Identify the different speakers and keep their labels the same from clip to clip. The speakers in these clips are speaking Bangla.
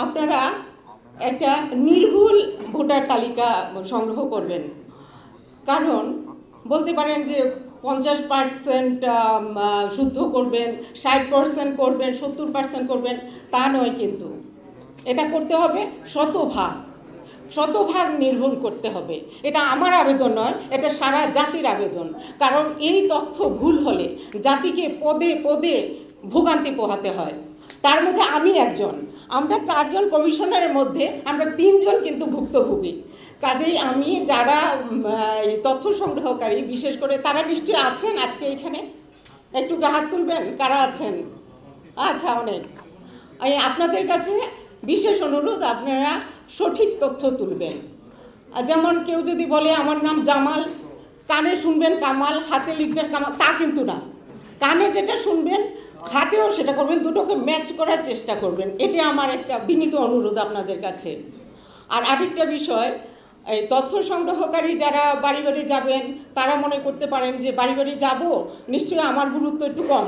Speaker 1: আপনারা একটা নির্ভুল ভোটার তালিকা সংগ্রহ করবেন, কারণ বলতে পারেন যে 50% শুদ্ধ করবেন, 60% করবেন, 70% করবেন, তা নয়। কিন্তু এটা করতে হবে শতভাগ নির্ভুল করতে হবে। এটা আমার আবেদন নয়, এটা সারা জাতির আবেদন। কারণ এই তথ্য ভুল হলে জাতিকে পদে পদে ভোগান্তি পোহাতে হয়। তার মধ্যে আমি একজন। আমরা 4 জন কমিশনারের মধ্যে আমরা 3 জন কিন্তু ভুক্তভোগী। কাজেই আমি যারা তথ্য সংগ্রহকারী, বিশেষ করে তারা নিশ্চয়ই আছেন আজকে এখানে, একটু হাত তুলবেন কারা আছেন। আচ্ছা, অনেক। আপনাদের কাছে বিশেষ অনুরোধ, আপনারা সঠিক তথ্য তুলবেন। যেমন কেউ যদি বলে আমার নাম জামাল, কানে শুনবেন কামাল, হাতে লিখবেন কামাল, তা কিন্তু না। কানে যেটা শুনবেন হাতেও সেটা করবেন, দুটোকে ম্যাচ করার চেষ্টা করবেন। এটা আমার একটা বিনীত অনুরোধ আপনাদের কাছে। আর আরেকটা বিষয়, এই তথ্য সংগ্রহকারী যারা বাড়ি বাড়ি যাবেন তারা মনে করতে পারেন যে বাড়ি বাড়ি যাব, নিশ্চয়ই আমার গুরুত্ব একটু কম,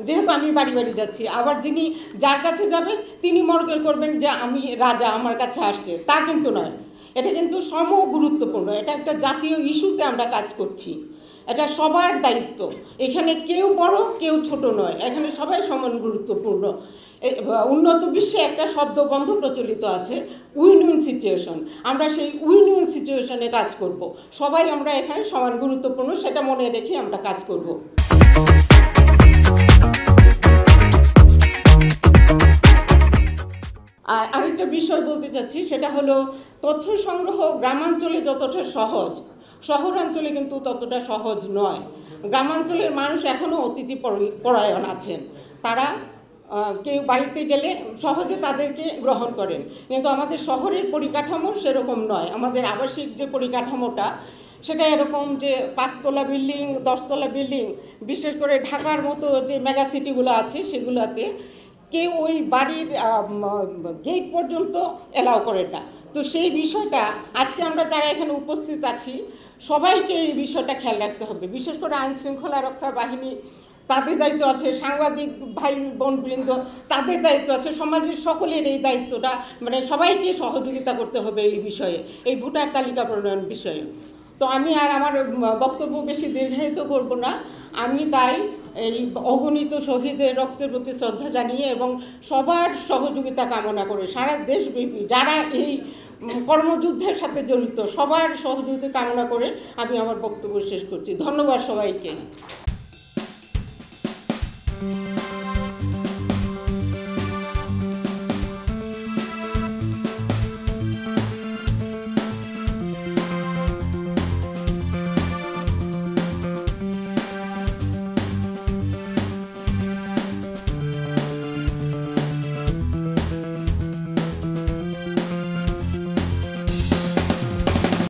Speaker 1: যেহেতু আমি বাড়ি বাড়ি যাচ্ছি। আবার যিনি যার কাছে যাবেন তিনি মনে করবেন যে আমি রাজা, আমার কাছে আসছে, তা কিন্তু নয়। এটা কিন্তু সম গুরুত্বপূর্ণ। এটা একটা জাতীয় ইস্যুতে আমরা কাজ করছি, এটা সবার দায়িত্ব। এখানে কেউ বড় কেউ ছোট নয়, এখানে সবাই সমান গুরুত্বপূর্ণ। উন্নত বিশ্বে একটা শব্দবন্ধ প্রচলিত আছে, উইন উইন সিচুয়েশন। আমরা সেই উইন উইন সিচুয়েশনে কাজ করব। সবাই আমরা এখানে সমান গুরুত্বপূর্ণ, সেটা মনে রেখে আমরা কাজ করব। আর আরেকটা বিষয় বলতে চাচ্ছি, সেটা হলো তথ্য সংগ্রহ গ্রামাঞ্চলে যতটা সহজ, শহরাঞ্চলে কিন্তু ততটা সহজ নয়। গ্রামাঞ্চলের মানুষ এখনও অতিথি পরায়ণ আছেন। তারা কেউ বাড়িতে গেলে সহজে তাদেরকে গ্রহণ করেন, কিন্তু আমাদের শহরের পরিকাঠামো সেরকম নয়। আমাদের আবাসিক যে পরিকাঠামোটা সেটা এরকম যে 5 তলা বিল্ডিং, 10 তলা বিল্ডিং, বিশেষ করে ঢাকার মতো যে মেগা সিটিগুলো আছে সেগুলোতে কেউ ওই বাড়ির গেট পর্যন্ত এলাও করে না। তো সেই বিষয়টা আজকে আমরা যারা এখানে উপস্থিত আছি সবাইকে এই বিষয়টা খেয়াল রাখতে হবে। বিশেষ করে আইন শৃঙ্খলা রক্ষা বাহিনী, তাদের দায়িত্ব আছে, সাংবাদিক ভাই বোনবৃন্দ তাদের দায়িত্ব আছে, সমাজের সকলের এই দায়িত্বটা, মানে সবাইকে সহযোগিতা করতে হবে এই বিষয়ে, এই ভোটার তালিকা প্রণয়ন বিষয়ে। তো আমি আর আমার বক্তব্য বেশি দীর্ঘায়িত করব না। আমি তাই এই অগণিত শহীদের রক্তের প্রতি শ্রদ্ধা জানিয়ে এবং সবার সহযোগিতা কামনা করে সারা দেশব্যাপী যারা এই কর্মযুদ্ধের সাথে জড়িত সবার সহযোগিতা কামনা করে আমি আমার বক্তব্য শেষ করছি। ধন্যবাদ সবাইকে।